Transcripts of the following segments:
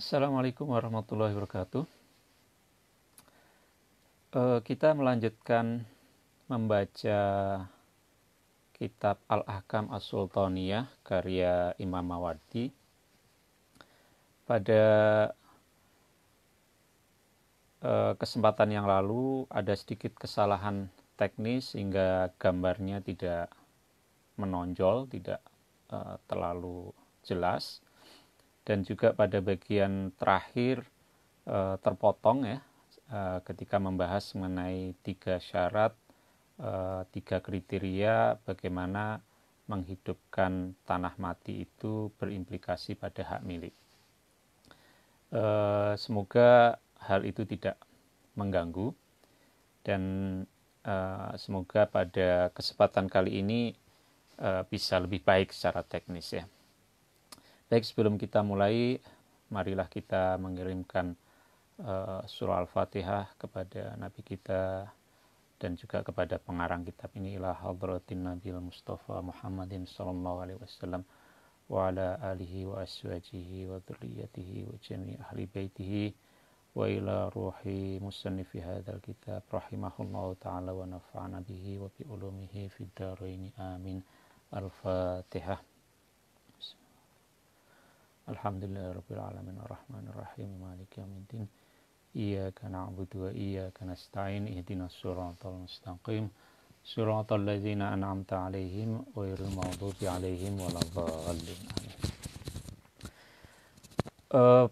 Assalamualaikum warahmatullahi wabarakatuh. Kita melanjutkan membaca kitab Al-Ahkam As-Sultaniyah karya Imam Mawardi. Pada kesempatan yang lalu ada sedikit kesalahan teknis sehingga gambarnya tidak menonjol, tidak terlalu jelas. Dan juga pada bagian terakhir terpotong ya, ketika membahas mengenai 3 syarat, 3 kriteria bagaimana menghidupkan tanah mati itu berimplikasi pada hak milik. Semoga hal itu tidak mengganggu dan semoga pada kesempatan kali ini bisa lebih baik secara teknis ya. Baik, sebelum kita mulai, marilah kita mengirimkan surah Al-Fatihah kepada Nabi kita dan juga kepada pengarang kitab ini, ila hadratin Nabil Mustafa Muhammadin sallallahu alaihi wasallam wa ala alihi wa aswajihi wa dzurriyyatihi wa jami' ahli baitihi wa ila ruhi musannifi hadzal kitab rahimahullahu ta'ala wa nafa'ana bihi wa bi ulumihi fid dharain amin. Al-Fatihah. Alhamdulillahirabbil alamin arrahmanir rahim maliki yaumiddin iyyaka na'budu wa iyyaka nasta'in ihdinas siratal mustaqim siratal ladzina an'amta 'alaihim ghairil maghdubi 'alaihim waladdallin.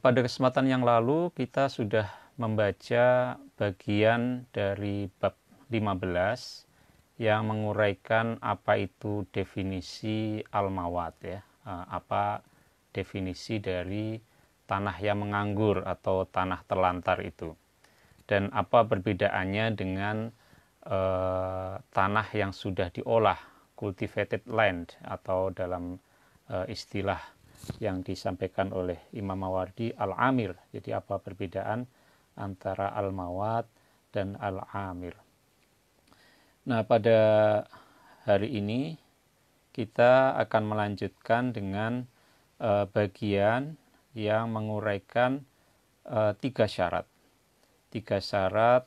Pada kesempatan yang lalu kita sudah membaca bagian dari bab 15 yang menguraikan apa itu definisi al-mawat ya, apa definisi dari tanah yang menganggur atau tanah terlantar itu, dan apa perbedaannya dengan tanah yang sudah diolah, cultivated land, atau dalam istilah yang disampaikan oleh Imam Mawardi al-amir. Jadi apa perbedaan antara al-mawat dan al-amir. Nah, pada hari ini kita akan melanjutkan dengan bagian yang menguraikan 3 syarat. 3 syarat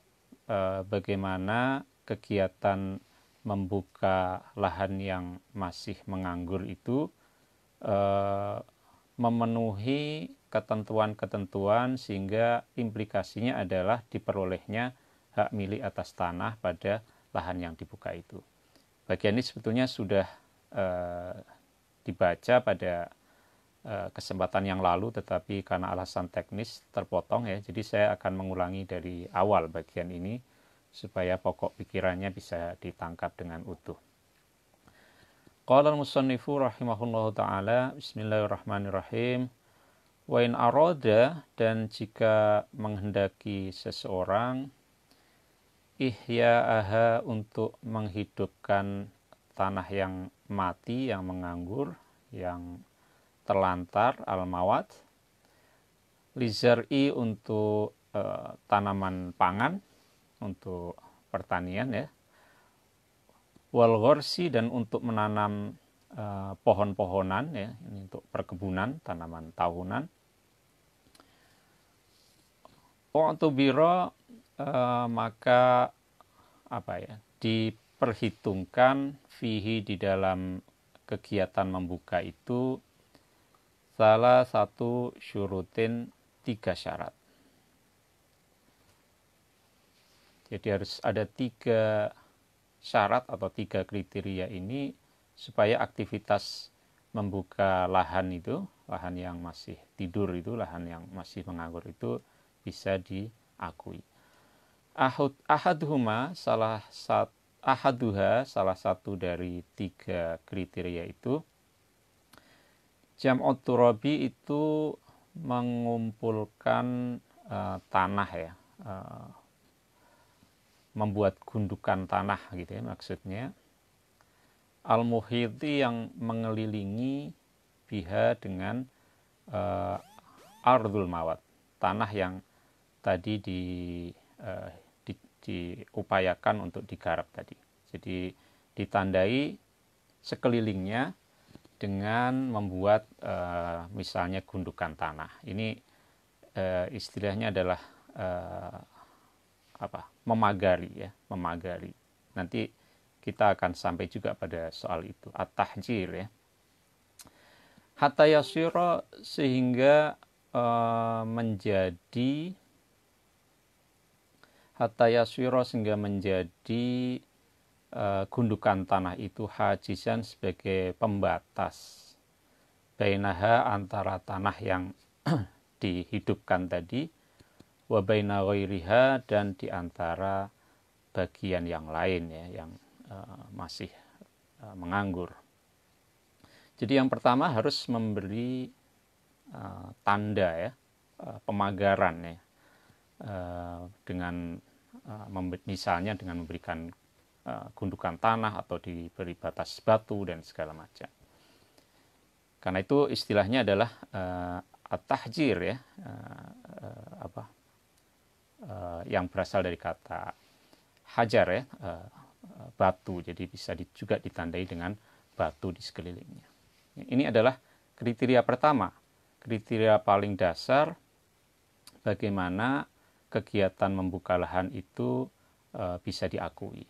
bagaimana kegiatan membuka lahan yang masih menganggur itu memenuhi ketentuan-ketentuan sehingga implikasinya adalah diperolehnya hak milik atas tanah pada lahan yang dibuka itu. Bagian ini sebetulnya sudah dibaca pada kesempatan yang lalu, tetapi karena alasan teknis terpotong ya, jadi saya akan mengulangi dari awal bagian ini supaya pokok pikirannya bisa ditangkap dengan utuh. Qala al-musannifu rahimahullahu ta'ala, bismillahirrahmanirrahim, wa in arada, dan jika menghendaki seseorang, ihya'aha, untuk menghidupkan tanah yang mati, yang menganggur, yang terlantar, al-mawat, lizar'i, untuk tanaman pangan, untuk pertanian ya, wal ghorsi, dan untuk menanam pohon-pohonan ya, ini untuk perkebunan, tanaman tahunan. U'tubira, maka apa ya, diperhitungkan fihi, di dalam kegiatan membuka itu, salah satu syurutin, 3 syarat. Jadi harus ada 3 syarat atau 3 kriteria ini supaya aktivitas membuka lahan itu, lahan yang masih tidur itu, lahan yang masih menganggur itu bisa diakui. Ahaduhuma, salah satu dari 3 kriteria itu, jam'ut turabi, itu mengumpulkan tanah ya, membuat gundukan tanah gitu ya maksudnya, al-muhiti, yang mengelilingi, biha, dengan ardul mawat, tanah yang tadi diupayakan untuk digarap tadi. Jadi ditandai sekelilingnya dengan membuat misalnya gundukan tanah. Ini istilahnya adalah memagari ya, memagari. Nanti kita akan sampai juga pada soal itu, at-tahjir ya. Hatta yasyira, sehingga menjadi gundukan tanah itu hajisan, sebagai pembatas, bainaha, antara tanah yang dihidupkan tadi, wa baina ghairiha, dan diantara bagian yang lain ya, yang masih menganggur. Jadi yang pertama harus memberi tanda ya, pemagaran ya, dengan misalnya dengan memberikan gundukan tanah atau diberi batas batu dan segala macam. Karena itu istilahnya adalah at-tahjir ya, yang berasal dari kata hajar ya, batu. Jadi bisa juga ditandai dengan batu di sekelilingnya. Ini adalah kriteria pertama, kriteria paling dasar bagaimana kegiatan membuka lahan itu bisa diakui.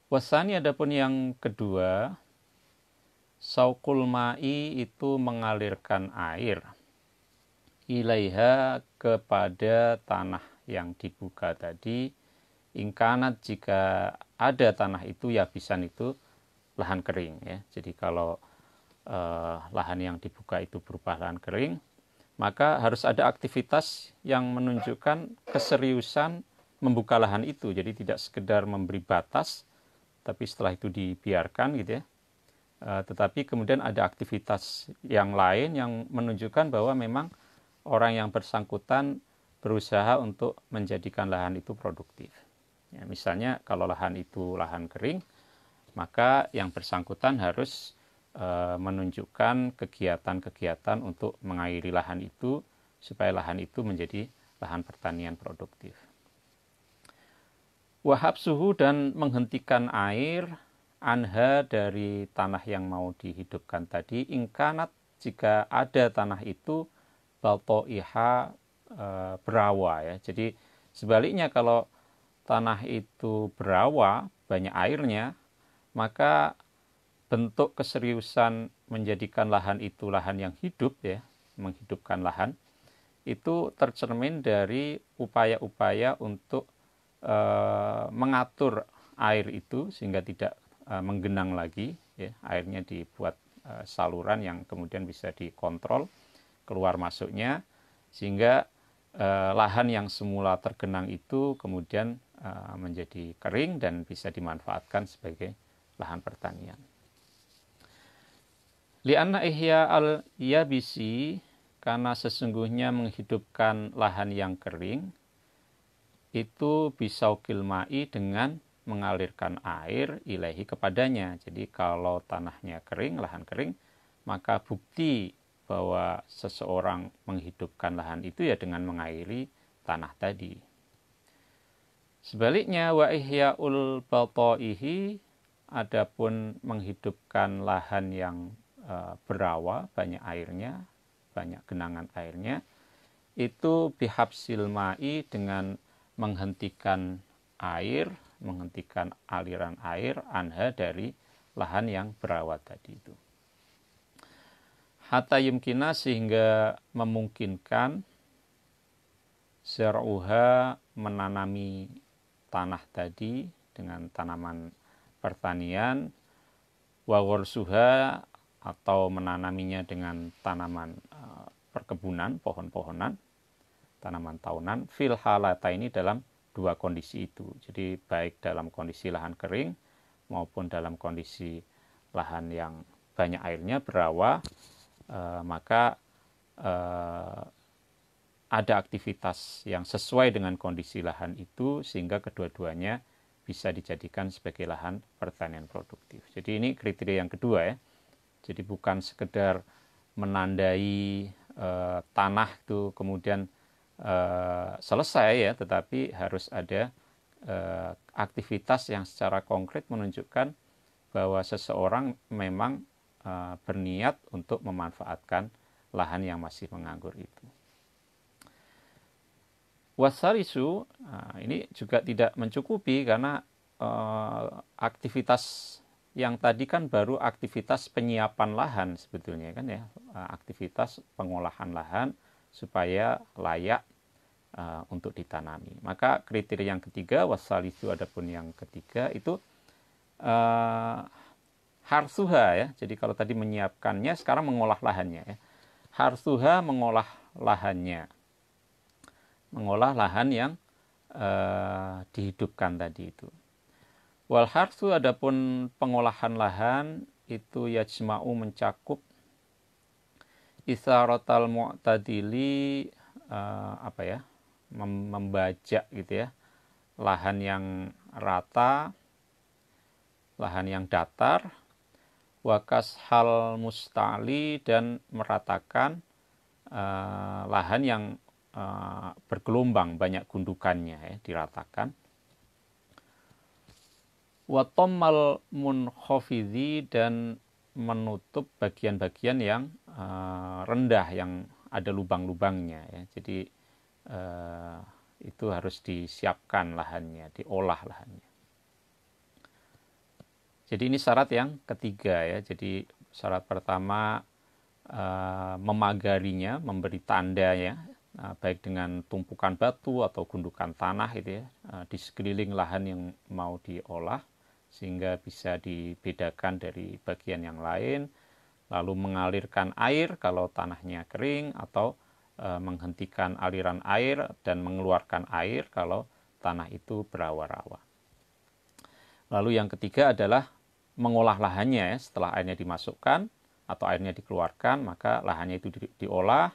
Wasani, adapun yang kedua, sauqul ma'i, itu mengalirkan air, ilaiha, kepada tanah yang dibuka tadi, ingkanat, jika ada tanah itu yabisan, itu lahan kering ya. Jadi kalau lahan yang dibuka itu berupa lahan kering, maka harus ada aktivitas yang menunjukkan keseriusan membuka lahan itu. Jadi tidak sekedar memberi batas tapi setelah itu dibiarkan gitu ya, tetapi kemudian ada aktivitas yang lain yang menunjukkan bahwa memang orang yang bersangkutan berusaha untuk menjadikan lahan itu produktif ya. Misalnya kalau lahan itu lahan kering, maka yang bersangkutan harus menunjukkan kegiatan-kegiatan untuk mengairi lahan itu supaya lahan itu menjadi lahan pertanian produktif. Wahab suhu, dan menghentikan air, anha, dari tanah yang mau dihidupkan tadi, ingkanat, jika ada tanah itu baltoiha, berawa ya. Jadi sebaliknya, kalau tanah itu berawa, banyak airnya, maka bentuk keseriusan menjadikan lahan itu lahan yang hidup ya, menghidupkan lahan, itu tercermin dari upaya-upaya untuk mengatur air itu sehingga tidak menggenang lagi ya. Airnya dibuat saluran yang kemudian bisa dikontrol keluar masuknya, sehingga lahan yang semula tergenang itu kemudian menjadi kering dan bisa dimanfaatkan sebagai lahan pertanian. Li'anna ihya al-yabisi, karena sesungguhnya menghidupkan lahan yang kering itu bisaukil ma'i, dengan mengalirkan air, ilahi, kepadanya. Jadi kalau tanahnya kering, lahan kering, maka bukti bahwa seseorang menghidupkan lahan itu ya dengan mengairi tanah tadi. Sebaliknya, wa ihya'ul balto'ihi, adapun menghidupkan lahan yang berawa, banyak airnya, banyak genangan airnya, itu bihabsil ma'i, dengan menghentikan air, menghentikan aliran air, anha, dari lahan yang berawa tadi itu. Hatta yumkina, sehingga memungkinkan, zer'uha, menanami tanah tadi dengan tanaman pertanian, wa ghorsuha, atau menanaminya dengan tanaman perkebunan, pohon-pohonan, tanaman tahunan, fil halata, ini dalam dua kondisi itu. Jadi baik dalam kondisi lahan kering maupun dalam kondisi lahan yang banyak airnya, berawa, maka ada aktivitas yang sesuai dengan kondisi lahan itu sehingga kedua-duanya bisa dijadikan sebagai lahan pertanian produktif. Jadi ini kriteria yang kedua ya. Jadi bukan sekedar menandai tanah itu kemudian selesai ya, tetapi harus ada aktivitas yang secara konkret menunjukkan bahwa seseorang memang berniat untuk memanfaatkan lahan yang masih menganggur itu. Wasarisu, ini juga tidak mencukupi karena aktivitas yang tadi kan baru aktivitas penyiapan lahan sebetulnya kan ya, aktivitas pengolahan lahan supaya layak untuk ditanami. Maka kriteria yang ketiga, wasalisu adapun yang ketiga itu harsuha ya. Jadi kalau tadi menyiapkannya, sekarang mengolah lahannya ya. Harsuha mengolah lahannya. Mengolah lahan yang dihidupkan tadi itu. Wal harsu adapun pengolahan lahan itu yajma'u mencakup isaratal mu'tadili membajak gitu ya, lahan yang rata, lahan yang datar, wakas hal musta'li dan meratakan lahan yang bergelombang, banyak gundukannya ya, diratakan. Watommal munkhafidhi dan menutup bagian-bagian yang rendah, yang ada lubang-lubangnya ya. Jadi itu harus disiapkan lahannya, diolah lahannya. Jadi ini syarat yang ketiga ya. Jadi syarat pertama memagarinya, memberi tanda ya, baik dengan tumpukan batu atau gundukan tanah itu ya, di sekeliling lahan yang mau diolah sehingga bisa dibedakan dari bagian yang lain, lalu mengalirkan air kalau tanahnya kering atau menghentikan aliran air dan mengeluarkan air kalau tanah itu berawa-rawa. Lalu yang ketiga adalah mengolah lahannya ya, setelah airnya dimasukkan atau airnya dikeluarkan, maka lahannya itu diolah,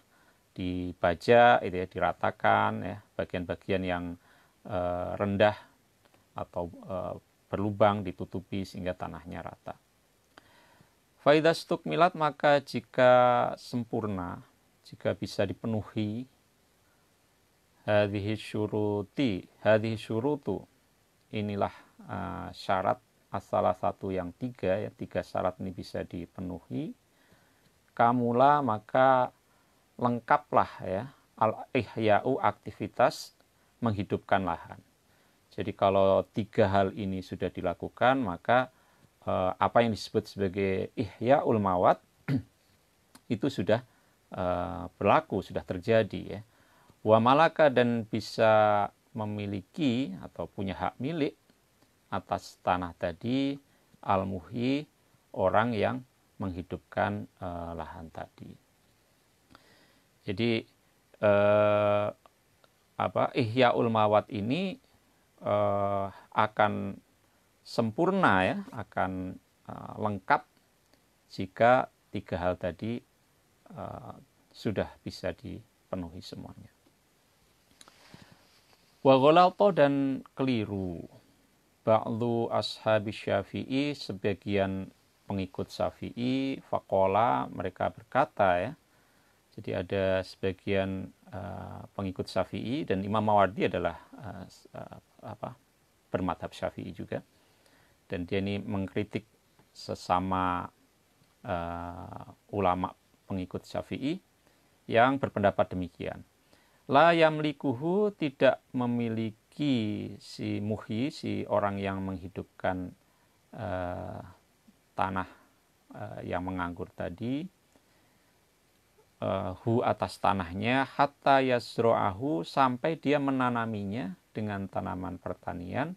dibajak, itu ya, diratakan ya, bagian-bagian yang rendah atau berlubang ditutupi sehingga tanahnya rata. Faidah stukmilat, maka jika sempurna, jika bisa dipenuhi hadhihi syurutu, inilah syarat salah satu yang tiga ya, tiga syarat ini bisa dipenuhi, kamula maka lengkaplah ya al-ihya'u, aktivitas menghidupkan lahan. Jadi kalau tiga hal ini sudah dilakukan, maka apa yang disebut sebagai ihya'ul mawat itu sudah berlaku, sudah terjadi ya. Wa malaka, dan bisa memiliki atau punya hak milik atas tanah tadi, al-muhyi, orang yang menghidupkan lahan tadi. Jadi ihya'ul mawat ini akan sempurna ya, akan lengkap jika tiga hal tadi sudah bisa dipenuhi semuanya. Wa ghalata, dan keliru ba'du ashabi Syafi'i, sebagian pengikut Syafi'i, faqala, mereka berkata ya. Jadi ada sebagian pengikut Syafi'i, dan Imam Mawardi adalah bermadhab Syafi'i juga, dan dia ini mengkritik sesama ulama pengikut Syafi'i yang berpendapat demikian. La yamlikuhu, tidak memiliki si muhyi, si orang yang menghidupkan tanah yang menganggur tadi, hu atas tanahnya, hatta yasro'ahu, sampai dia menanaminya dengan tanaman pertanian,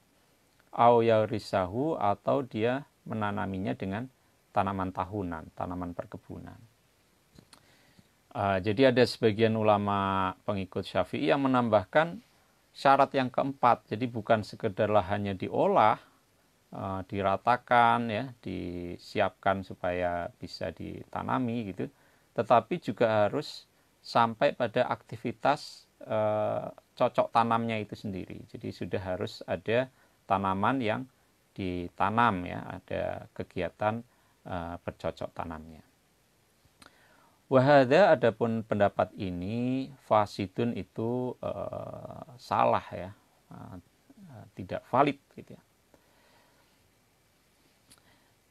au yarisahu, atau dia menanaminya dengan tanaman tahunan, tanaman perkebunan. Jadi ada sebagian ulama pengikut Syafi'i yang menambahkan syarat yang keempat. Jadi bukan sekedar lahannya diolah, diratakan ya, disiapkan supaya bisa ditanami gitu, tetapi juga harus sampai pada aktivitas cocok tanamnya itu sendiri. Jadi sudah harus ada tanaman yang ditanam ya, ada kegiatan bercocok tanamnya. Wahada, adapun pendapat ini fasidun, itu salah ya, tidak valid gitu ya.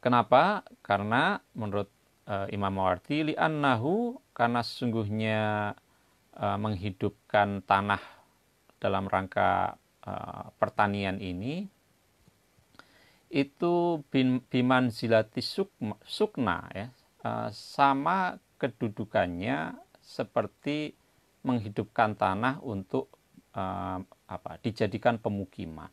Kenapa? Karena menurut Imam Mawardi, li'annahu, karena sesungguhnya menghidupkan tanah dalam rangka pertanian ini itu biman zilati sukna ya, sama kedudukannya seperti menghidupkan tanah untuk dijadikan pemukiman.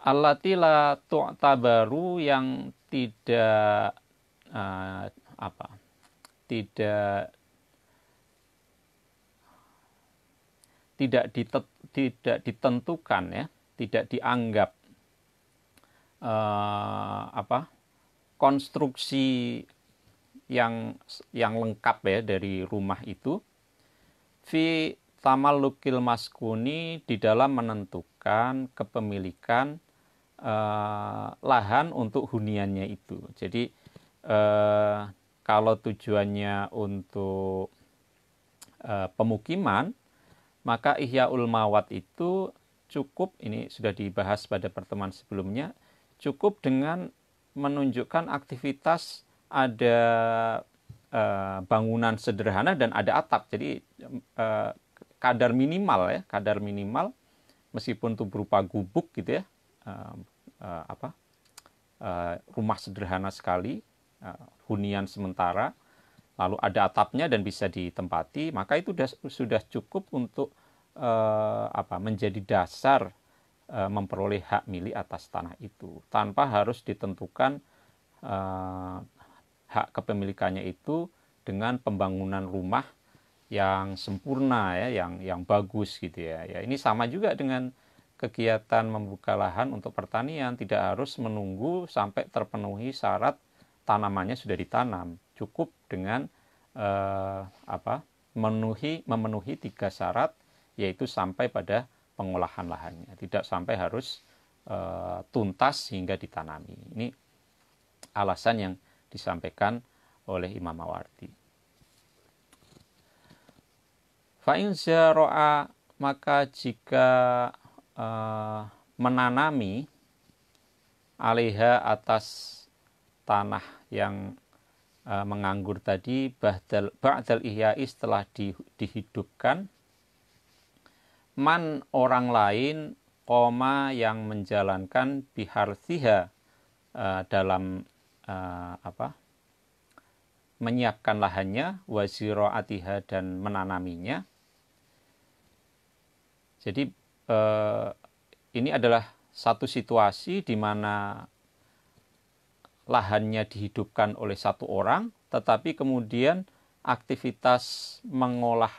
Allati la tu'tabaru, yang tidak ditentukan ya, tidak dianggap konstruksi yang lengkap ya dari rumah itu, fi tamallukil maskuni, di dalam menentukan kepemilikan lahan untuk huniannya itu. Jadi kalau tujuannya untuk pemukiman, maka Ihyaul Mawat itu cukup, ini sudah dibahas pada pertemuan sebelumnya, cukup dengan menunjukkan aktivitas ada bangunan sederhana dan ada atap. Jadi kadar minimal meskipun itu berupa gubuk gitu ya, rumah sederhana sekali, hunian sementara, lalu ada atapnya dan bisa ditempati, maka itu sudah cukup untuk menjadi dasar memperoleh hak milik atas tanah itu, tanpa harus ditentukan hak kepemilikannya itu dengan pembangunan rumah yang sempurna ya, yang bagus gitu ya. Ya, ini sama juga dengan kegiatan membuka lahan untuk pertanian, tidak harus menunggu sampai terpenuhi syarat tanamannya sudah ditanam. Cukup dengan memenuhi 3 syarat, yaitu sampai pada pengolahan lahannya, tidak sampai harus tuntas hingga ditanami. Ini alasan yang disampaikan oleh Imam Mawardi. Fa'in zara'a, maka jika menanami alaiha, atas tanah yang menganggur tadi, ba'dal ihya'i, setelah dihidupkan, man, orang lain, koma, yang menjalankan, biharsiha, dalam menyiapkan lahannya, wa ziraatiha, dan menanaminya. Jadi ini adalah satu situasi di mana lahannya dihidupkan oleh satu orang, tetapi kemudian aktivitas mengolah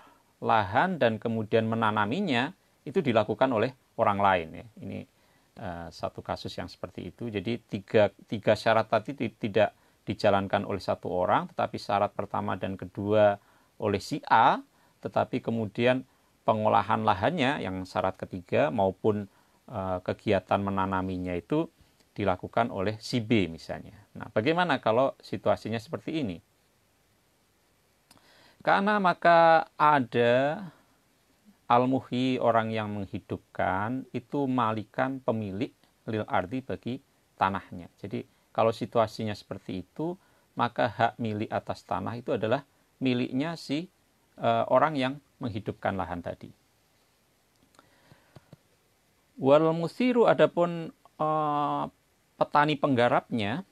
lahan dan kemudian menanaminya itu dilakukan oleh orang lain ya. Ini satu kasus yang seperti itu. Jadi tiga syarat tadi tidak dijalankan oleh satu orang, tetapi syarat pertama dan kedua oleh si A, tetapi kemudian pengolahan lahannya yang syarat ketiga maupun kegiatan menanaminya itu dilakukan oleh si B misalnya. Nah, bagaimana kalau situasinya seperti ini? Karena maka ada al-muhyi, orang yang menghidupkan, itu malikan, pemilik, lil ardi, bagi tanahnya. Jadi kalau situasinya seperti itu, maka hak milik atas tanah itu adalah miliknya si orang yang menghidupkan lahan tadi. Wal musiru, adapun petani penggarapnya,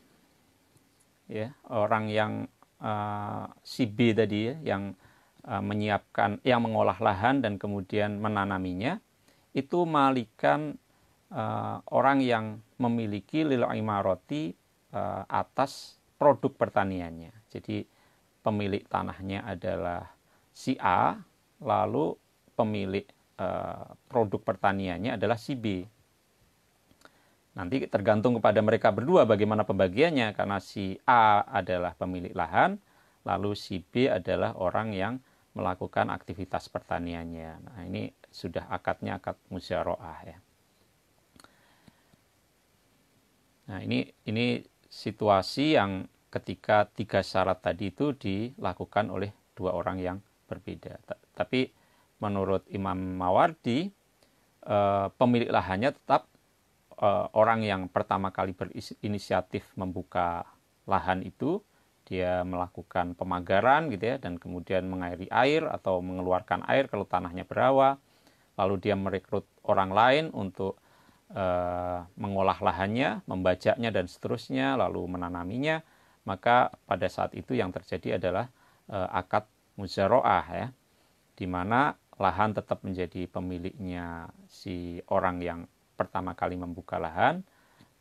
ya, orang yang si B tadi ya, yang menyiapkan, yang mengolah lahan dan kemudian menanaminya, itu malikan orang yang memiliki lil imarati, atas produk pertaniannya. Jadi pemilik tanahnya adalah si A, lalu pemilik produk pertaniannya adalah si B. Nanti tergantung kepada mereka berdua bagaimana pembagiannya, karena si A adalah pemilik lahan, lalu si B adalah orang yang melakukan aktivitas pertaniannya. Nah, ini sudah akadnya akad musyara'ah ya. Nah, ini situasi yang ketika 3 syarat tadi itu dilakukan oleh 2 orang yang berbeda. Tapi menurut Imam Mawardi, pemilik lahannya tetap orang yang pertama kali berinisiatif membuka lahan itu, dia melakukan pemagaran gitu ya, dan kemudian mengairi air atau mengeluarkan air kalau tanahnya berawa, lalu dia merekrut orang lain untuk mengolah lahannya, membajaknya dan seterusnya, lalu menanaminya, maka pada saat itu yang terjadi adalah akad muzaroah ya, di mana lahan tetap menjadi pemiliknya si orang yang pertama kali membuka lahan,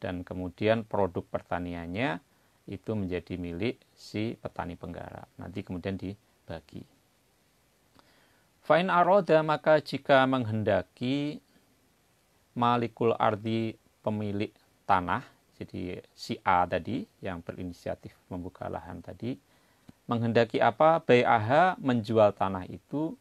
dan kemudian produk pertaniannya itu menjadi milik si petani penggarap. Nanti kemudian dibagi. Fa'in aroda, maka jika menghendaki malikul ardi, pemilik tanah, jadi si A tadi yang berinisiatif membuka lahan tadi, menghendaki apa? Bai'aha, menjual tanah itu,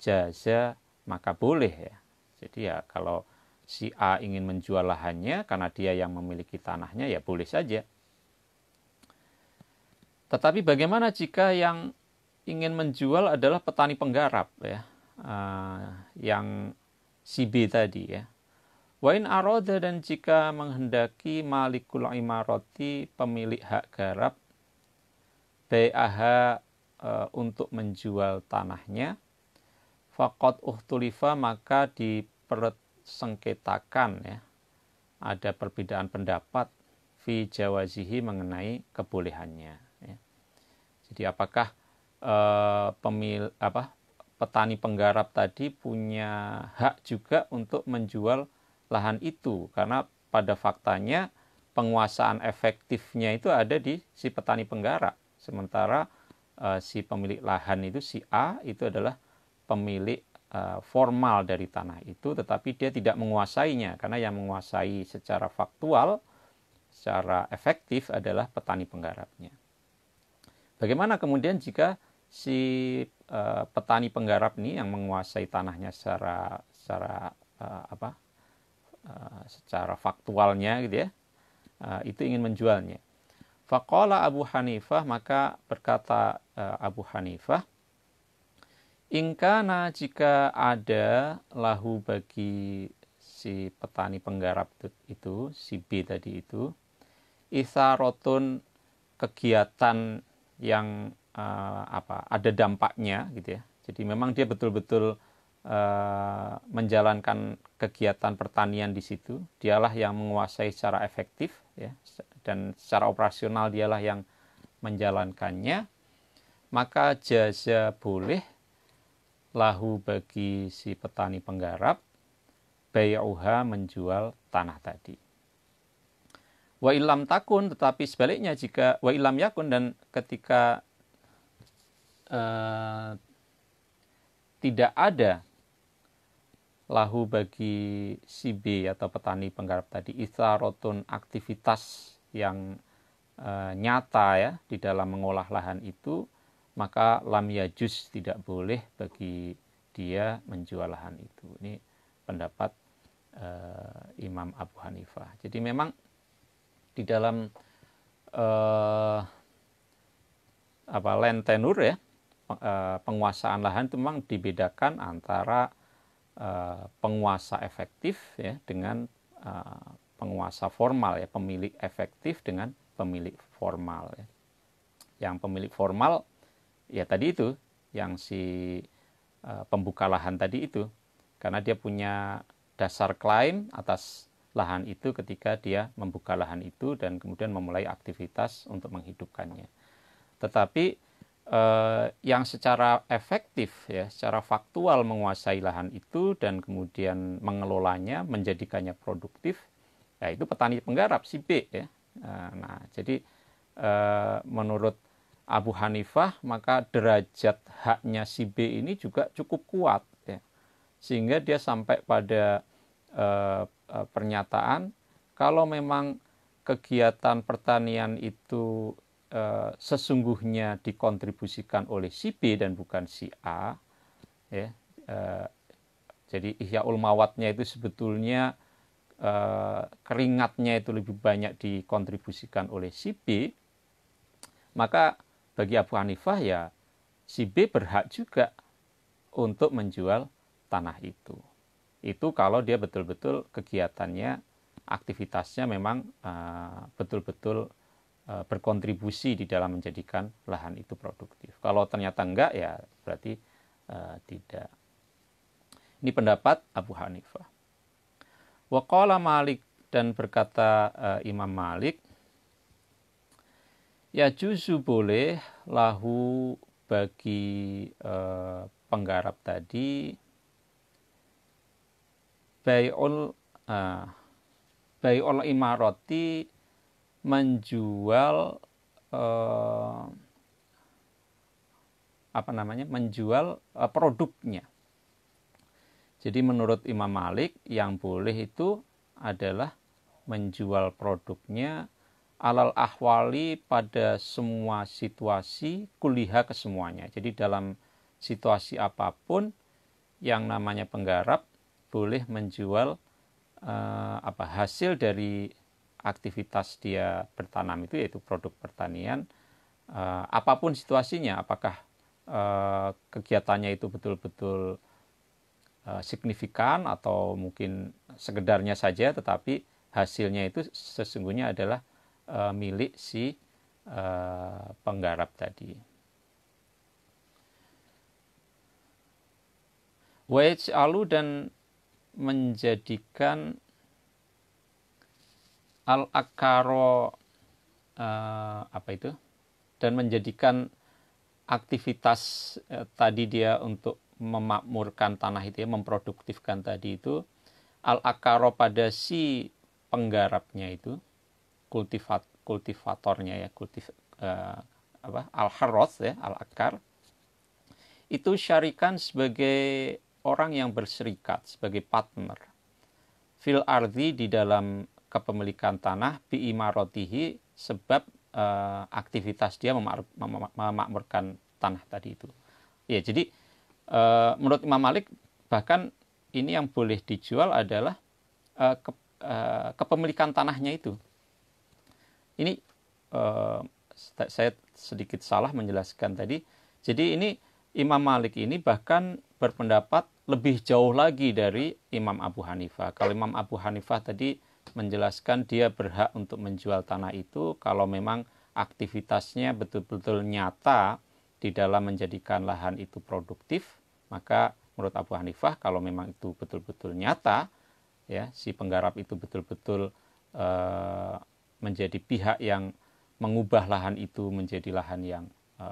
jaza, maka boleh ya. Jadi ya kalau si A ingin menjual lahannya karena dia yang memiliki tanahnya, ya boleh saja. Tetapi bagaimana jika yang ingin menjual adalah petani penggarap ya, yang si B tadi ya. Wa in aroda, dan jika menghendaki malikul imarati, pemilik hak garap, bai'aha, untuk menjual tanahnya, faqad uhtulifa, maka dipersengketakan ya, ada perbedaan pendapat fi jawazihi, mengenai kebolehannya ya. Jadi apakah petani penggarap tadi punya hak juga untuk menjual lahan itu, karena pada faktanya penguasaan efektifnya itu ada di si petani penggarap, sementara si pemilik lahan itu si A itu adalah pemilik formal dari tanah itu, tetapi dia tidak menguasainya, karena yang menguasai secara faktual, secara efektif adalah petani penggarapnya. Bagaimana kemudian jika si petani penggarap ini yang menguasai tanahnya secara faktualnya gitu ya, itu ingin menjualnya. Faqala Abu Hanifah, maka berkata Abu Hanifah, ingkana, jika ada lahu bagi si petani penggarap itu, si B tadi itu, isarotun, kegiatan yang ada dampaknya gitu ya. Jadi memang dia betul-betul menjalankan kegiatan pertanian di situ, dialah yang menguasai secara efektif ya, dan secara operasional dialah yang menjalankannya, maka jaza, boleh, lahu bagi si petani penggarap, bai'uha, menjual tanah tadi. Wa ilam takun, tetapi sebaliknya jika wa ilam yakun, dan ketika tidak ada lahu bagi si B atau petani penggarap tadi isarotun, aktivitas yang nyata ya di dalam mengolah lahan itu, maka lam yajuz, tidak boleh bagi dia menjual lahan itu. Ini pendapat Imam Abu Hanifah. Jadi memang di dalam land tenure ya, penguasaan lahan itu memang dibedakan antara penguasa efektif ya dengan penguasa formal ya, pemilik efektif dengan pemilik formal ya. Yang pemilik formal ya tadi itu, yang si pembuka lahan tadi itu, karena dia punya dasar klaim atas lahan itu ketika dia membuka lahan itu dan kemudian memulai aktivitas untuk menghidupkannya. Tetapi yang secara efektif ya, secara faktual menguasai lahan itu dan kemudian mengelolanya, menjadikannya produktif, ya itu petani penggarap si B ya. Nah, jadi menurut Abu Hanifah, maka derajat haknya si B ini juga cukup kuat ya, sehingga dia sampai pada pernyataan kalau memang kegiatan pertanian itu sesungguhnya dikontribusikan oleh si B dan bukan si A ya, jadi ihyaul mawatnya itu sebetulnya keringatnya itu lebih banyak dikontribusikan oleh si B, maka bagi Abu Hanifah ya si B berhak juga untuk menjual tanah itu. Itu kalau dia betul-betul kegiatannya, aktivitasnya memang betul-betul berkontribusi di dalam menjadikan lahan itu produktif. Kalau ternyata enggak, ya berarti tidak. Ini pendapat Abu Hanifah. Wa qala Malik, dan berkata Imam Malik, ya juzu boleh lahu bagi penggarap tadi bai'ul imarati, menjual menjual produknya. Jadi menurut Imam Malik yang boleh itu adalah menjual produknya alal ahwali, pada semua situasi, kuliha, kesemuanya. Jadi dalam situasi apapun yang namanya penggarap boleh menjual hasil dari aktivitas dia bertanam itu, yaitu produk pertanian, apapun situasinya, apakah kegiatannya itu betul-betul signifikan atau mungkin sekedarnya saja, tetapi hasilnya itu sesungguhnya adalah milik si penggarap tadi. Waj'alu, dan menjadikan al-akaro dan menjadikan aktivitas tadi dia untuk memakmurkan tanah itu ya, memproduktifkan tadi itu, al-akaro pada si penggarapnya itu, kultivatornya ya, al-harroth ya, al-akar, itu syarikan sebagai orang yang berserikat, sebagai partner, fil ardi, di dalam kepemilikan tanah, bi imarotihi, sebab aktivitas dia memakmurkan tanah tadi itu. Ya, jadi menurut Imam Malik bahkan ini yang boleh dijual adalah kepemilikan tanahnya itu. Ini saya sedikit salah menjelaskan tadi. Jadi ini Imam Malik ini bahkan berpendapat lebih jauh lagi dari Imam Abu Hanifah. Kalau Imam Abu Hanifah tadi menjelaskan dia berhak untuk menjual tanah itu kalau memang aktivitasnya betul-betul nyata di dalam menjadikan lahan itu produktif, maka menurut Abu Hanifah kalau memang itu betul-betul nyata, ya, si penggarap itu betul-betul menjadi pihak yang mengubah lahan itu menjadi lahan yang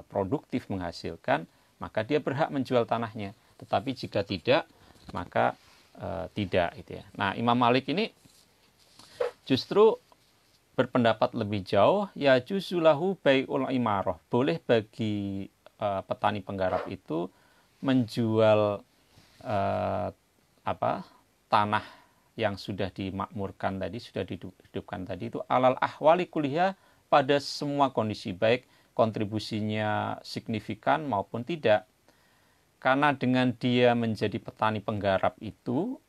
produktif, menghasilkan, maka dia berhak menjual tanahnya. Tetapi jika tidak, maka tidak, gitu ya. Nah, Imam Malik ini justru berpendapat lebih jauh, ya juzulahu bai'ul imarah, boleh bagi petani penggarap itu menjual tanah yang sudah dimakmurkan tadi, sudah dihidupkan tadi itu, alal ahwali kuliah, pada semua kondisi, baik kontribusinya signifikan maupun tidak. Karena dengan dia menjadi petani penggarap itu,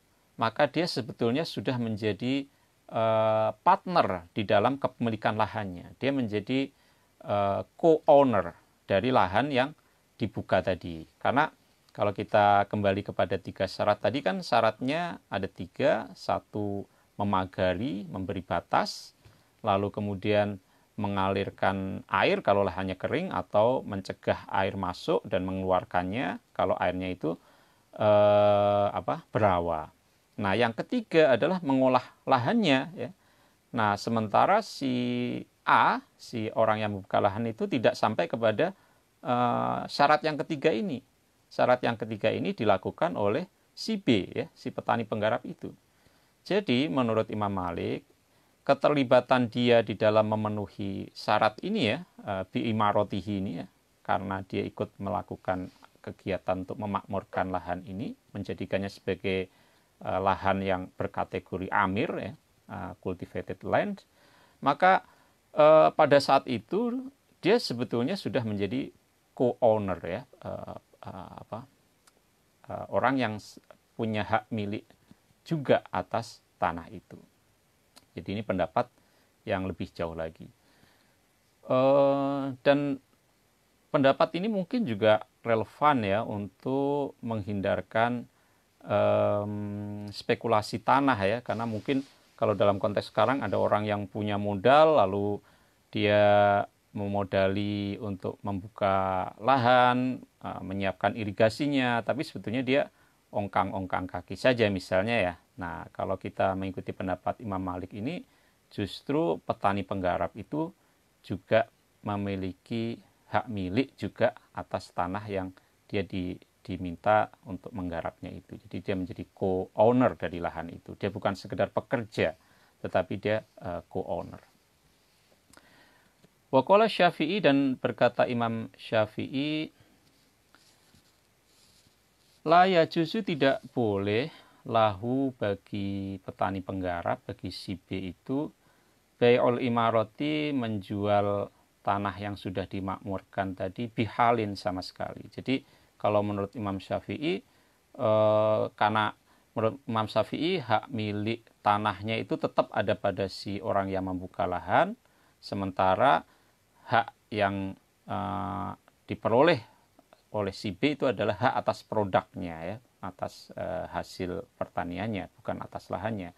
maka dia sebetulnya sudah menjadi partner di dalam kepemilikan lahannya. Dia menjadi co-owner dari lahan yang dibuka tadi. Karena kalau kita kembali kepada 3 syarat tadi, kan syaratnya ada 3. 1, memagari, memberi batas, lalu kemudian mengalirkan air kalau lahannya kering, atau mencegah air masuk dan mengeluarkannya kalau airnya itu berawa. Nah, yang ketiga adalah mengolah lahannya, ya. Nah, sementara si A, si orang yang membuka lahan itu tidak sampai kepada syarat yang ketiga ini. Syarat yang ketiga ini dilakukan oleh si B, ya, si petani penggarap itu. Jadi, menurut Imam Malik, keterlibatan dia di dalam memenuhi syarat ini, ya, bi imarotihi ini, ya, karena dia ikut melakukan kegiatan untuk memakmurkan lahan ini, menjadikannya sebagai lahan yang berkategori amir, ya, cultivated land, maka pada saat itu dia sebetulnya sudah menjadi co-owner, ya, orang yang punya hak milik juga atas tanah itu. Jadi ini pendapat yang lebih jauh lagi. Dan pendapat ini mungkin juga relevan, ya, untuk menghindarkan spekulasi tanah, ya, karena mungkin kalau dalam konteks sekarang ada orang yang punya modal lalu dia memodali untuk membuka lahan, menyiapkan irigasinya, tapi sebetulnya dia ongkang-ongkang kaki saja misalnya ya. Nah, kalau kita mengikuti pendapat Imam Malik ini, justru petani penggarap itu juga memiliki hak milik juga atas tanah yang dia diminta untuk menggarapnya itu. Jadi dia menjadi co-owner dari lahan itu. Dia bukan sekedar pekerja, tetapi dia co-owner. Waqala Syafi'i, dan berkata Imam Syafi'i, la yajuzu, tidak boleh, lahu, bagi petani penggarap, bagi si B itu, bai'ul imarati, menjual tanah yang sudah dimakmurkan tadi, bihalin, sama sekali. Jadi kalau menurut Imam Syafi'i, karena menurut Imam Syafi'i hak milik tanahnya itu tetap ada pada si orang yang membuka lahan, sementara hak yang diperoleh oleh si B itu adalah hak atas produknya ya, atas hasil pertaniannya, bukan atas lahannya.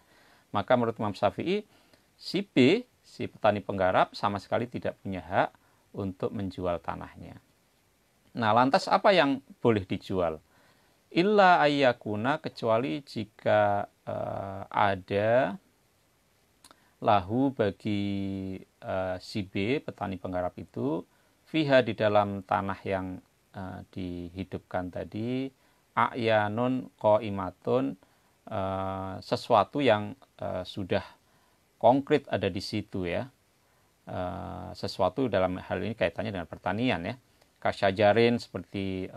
Maka menurut Imam Syafi'i, si B, si petani penggarap, sama sekali tidak punya hak untuk menjual tanahnya. Nah, lantas apa yang boleh dijual? Illa ayyakuna, kecuali jika ada lahu, bagi si B, petani penggarap itu, fiha, di dalam tanah yang dihidupkan tadi, a'yanun qaimatun, sesuatu yang sudah konkret ada di situ ya. Sesuatu dalam hal ini kaitannya dengan pertanian ya. Kasyajarin, seperti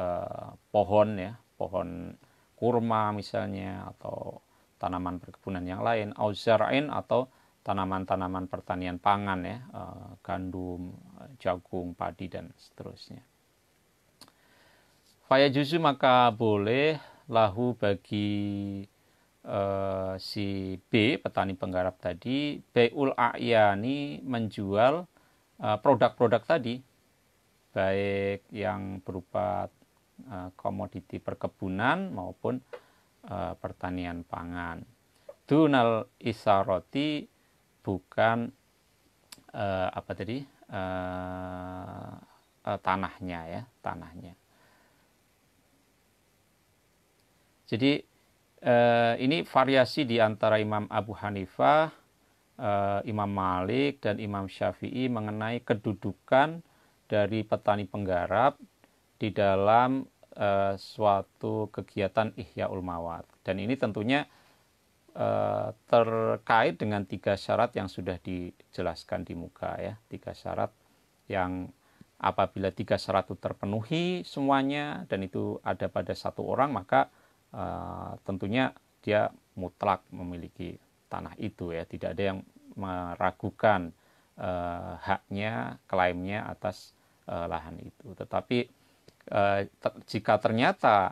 pohon ya, pohon kurma misalnya, atau tanaman perkebunan yang lain, auzar'in, atau tanaman-tanaman pertanian pangan ya, gandum, jagung, padi, dan seterusnya. Faya juzu, maka boleh, lahu, bagi si B, petani penggarap tadi, bai'ul a'yani, menjual produk-produk tadi, baik yang berupa komoditi perkebunan maupun pertanian pangan. Dunal isaroti, bukan tanahnya ya, tanahnya. Jadi ini variasi di antara Imam Abu Hanifah, Imam Malik, dan Imam Syafi'i mengenai kedudukan dari petani penggarap di dalam suatu kegiatan Ihya'ul Mawad. Dan ini tentunya terkait dengan 3 syarat yang sudah dijelaskan di muka ya. 3 syarat yang apabila 3 syarat itu terpenuhi semuanya dan itu ada pada satu orang, maka tentunya dia mutlak memiliki tanah itu ya, tidak ada yang meragukan haknya, klaimnya atas lahan itu. Tetapi jika ternyata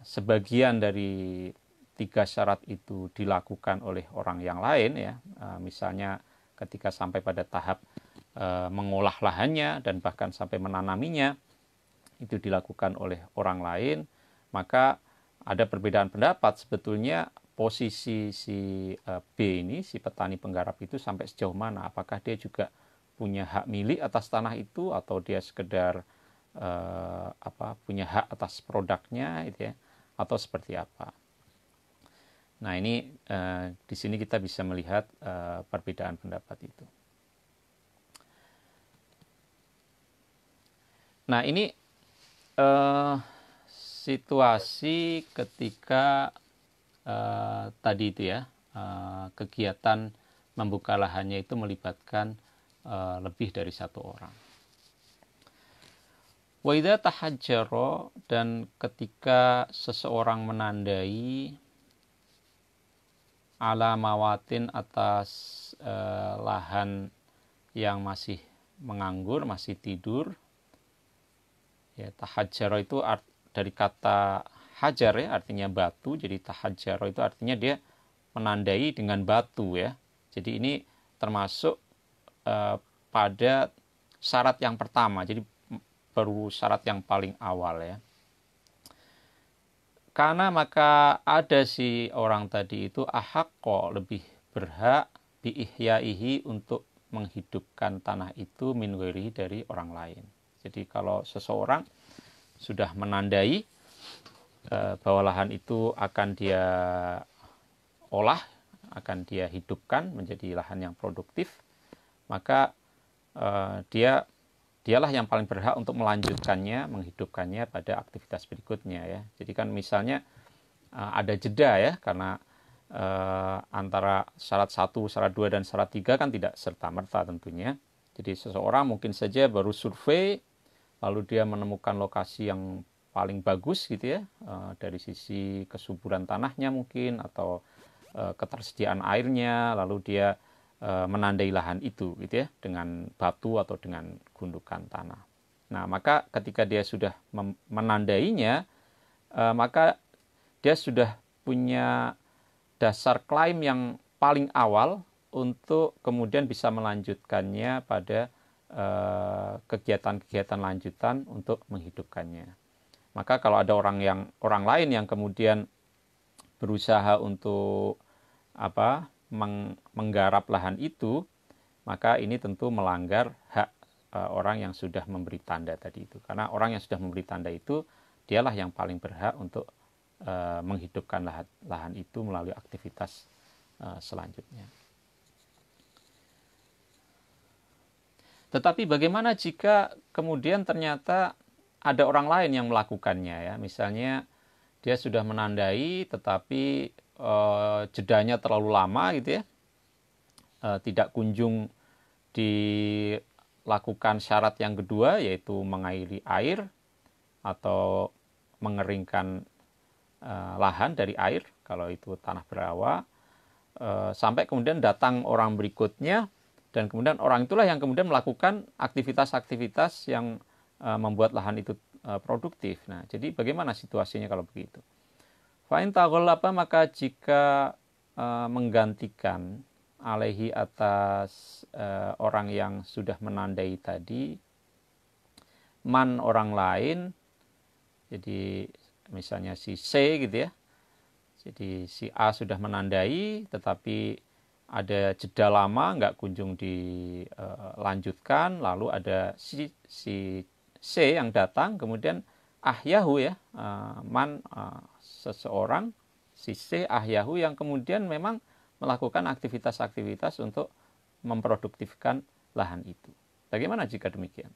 sebagian dari 3 syarat itu dilakukan oleh orang yang lain ya, misalnya ketika sampai pada tahap mengolah lahannya dan bahkan sampai menanaminya itu dilakukan oleh orang lain, maka ada perbedaan pendapat sebetulnya posisi si B ini, si petani penggarap itu sampai sejauh mana. Apakah dia juga punya hak milik atas tanah itu, atau dia sekedar punya hak atas produknya gitu ya, atau seperti apa. Nah, ini di sini kita bisa melihat perbedaan pendapat itu. Nah, ini situasi ketika tadi itu ya, kegiatan membuka lahannya itu melibatkan lebih dari satu orang. Wa idza tahajjara, dan ketika seseorang menandai ala mawatin, atas lahan yang masih menganggur, masih tidur ya. Tahajjara itu dari kata hajar ya, artinya batu. Jadi tahajjara itu artinya dia menandai dengan batu ya. Jadi ini termasuk pada syarat yang pertama. Jadi baru syarat yang paling awal ya. Karena maka ada si orang tadi itu ahakko, lebih berhak, biihyaihi, untuk menghidupkan tanah itu min ghairihi dari orang lain. Jadi kalau seseorang sudah menandai bahwa lahan itu akan dia olah, akan dia hidupkan menjadi lahan yang produktif, maka dialah yang paling berhak untuk melanjutkannya, menghidupkannya pada aktivitas berikutnya ya. Jadi kan misalnya ada jeda ya, karena antara syarat 1, syarat 2, dan syarat 3 kan tidak serta-merta tentunya. Jadi seseorang mungkin saja baru survei, lalu dia menemukan lokasi yang paling bagus gitu ya, dari sisi kesuburan tanahnya mungkin, atau ketersediaan airnya, lalu dia menandai lahan itu gitu ya, dengan batu atau dengan gundukan tanah. Nah, maka ketika dia sudah menandainya, maka dia sudah punya dasar klaim yang paling awal untuk kemudian bisa melanjutkannya pada kegiatan-kegiatan lanjutan untuk menghidupkannya. Maka kalau ada orang lain yang kemudian berusaha untuk menggarap lahan itu, maka ini tentu melanggar hak orang yang sudah memberi tanda tadi itu. Karena orang yang sudah memberi tanda itu, dialah yang paling berhak untuk menghidupkan lahan itu melalui aktivitas selanjutnya. Tetapi bagaimana jika kemudian ternyata ada orang lain yang melakukannya ya, misalnya dia sudah menandai tetapi jedanya terlalu lama gitu ya, tidak kunjung dilakukan syarat yang kedua, yaitu mengairi air atau mengeringkan lahan dari air, kalau itu tanah berawa, sampai kemudian datang orang berikutnya, dan kemudian orang itulah yang kemudian melakukan aktivitas-aktivitas yang membuat lahan itu produktif. Nah, jadi bagaimana situasinya kalau begitu? Fa'in taghallaba, maka jika menggantikan alaihi atas orang yang sudah menandai tadi, man orang lain, jadi misalnya si C gitu ya, jadi si A sudah menandai tetapi ada jeda lama nggak kunjung dilanjutkan, lalu ada si C yang datang kemudian ahyahu ya, seseorang si C ahyahu yang kemudian memang melakukan aktivitas-aktivitas untuk memproduktifkan lahan itu. Bagaimana jika demikian?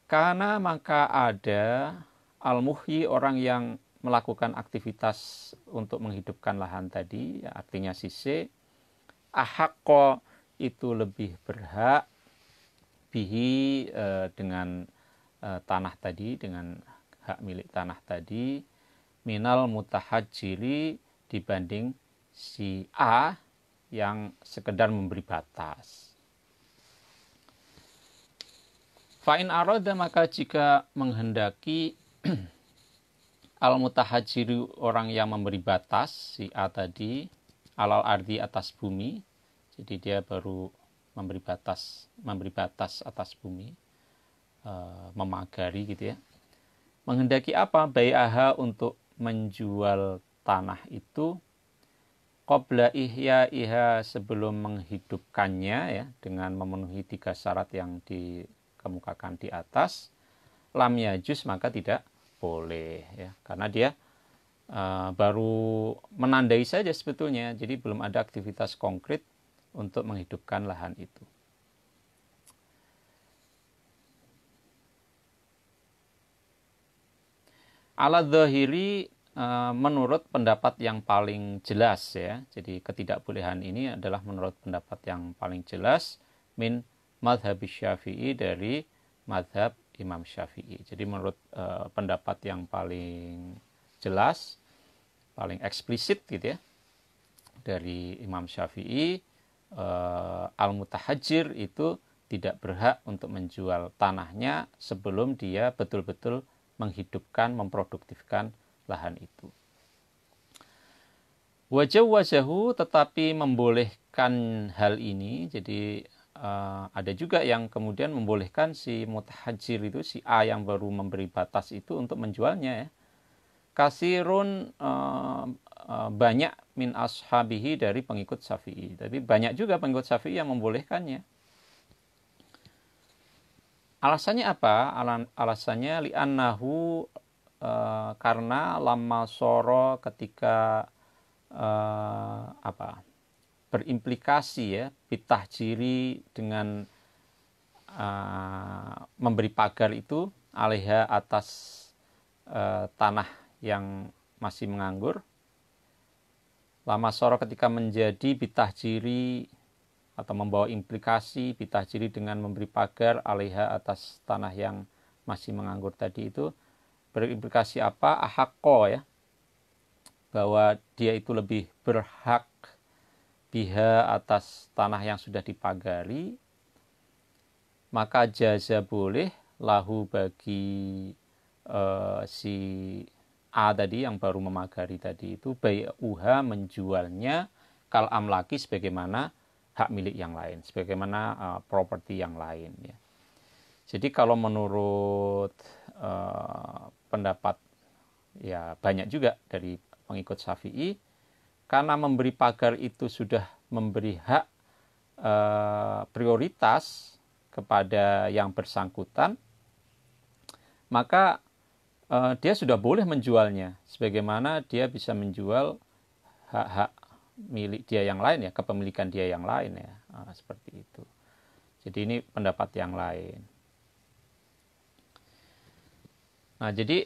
Karena maka ada al-muhyi, orang yang melakukan aktivitas untuk menghidupkan lahan tadi, ya, artinya si C, ahakko itu lebih berhak bihi dengan tanah tadi, dengan hak milik tanah tadi, minal mutahajiri dibanding si A yang sekedar memberi batas. Fa'in aroda, maka jika menghendaki al-mutahajiru, orang yang memberi batas, si A tadi, alal ardi, atas bumi, jadi dia baru memberi batas atas bumi, memagari gitu ya. Menghendaki apa? Bai'aha, untuk menjual tanah itu, qabla ihya'iha, sebelum menghidupkannya ya, dengan memenuhi 3 syarat yang dikemukakan di atas, lam yajuz, maka tidak boleh ya, karena dia baru menandai saja sebetulnya, jadi belum ada aktivitas konkret untuk menghidupkan lahan itu. Ala dzahiri, menurut pendapat yang paling jelas ya, jadi ketidakbolehan ini adalah menurut pendapat yang paling jelas min madhab Syafi'i, dari madhab Imam Syafi'i. Jadi menurut pendapat yang paling jelas, paling eksplisit gitu ya, dari Imam Syafi'i, al-mutahajir itu tidak berhak untuk menjual tanahnya sebelum dia betul-betul menghidupkan, memproduktifkan lahan itu. Wajahu, tetapi membolehkan hal ini, jadi ada juga yang kemudian membolehkan si mutahajir itu, si A yang baru memberi batas itu, untuk menjualnya ya. Kasirun, banyak min ashabihi, dari pengikut Syafi'i. Tapi banyak juga pengikut Syafi'i yang membolehkannya. Alasannya apa? Alasannya li'annahu karena lama soro ketika berimplikasi ya bitahjiri dengan memberi pagar itu alaiha atas tanah yang masih menganggur. Lama soro ketika menjadi bitahjiri atau membawa implikasi bitahjiri dengan memberi pagar alaiha atas tanah yang masih menganggur tadi itu berimplikasi apa? Ahakko ya, bahwa dia itu lebih berhak biha atas tanah yang sudah dipagari, maka jaza boleh lahu bagi si A tadi yang baru memagari tadi itu bai'uha menjualnya kal amlaki sebagaimana hak milik yang lain, sebagaimana properti yang lain ya. Jadi kalau menurut pendapat ya banyak juga dari pengikut Syafi'i, karena memberi pagar itu sudah memberi hak prioritas kepada yang bersangkutan, maka dia sudah boleh menjualnya sebagaimana dia bisa menjual hak-hak milik dia yang lain ya, kepemilikan dia yang lain ya, seperti itu. Jadi ini pendapat yang lain. Nah, jadi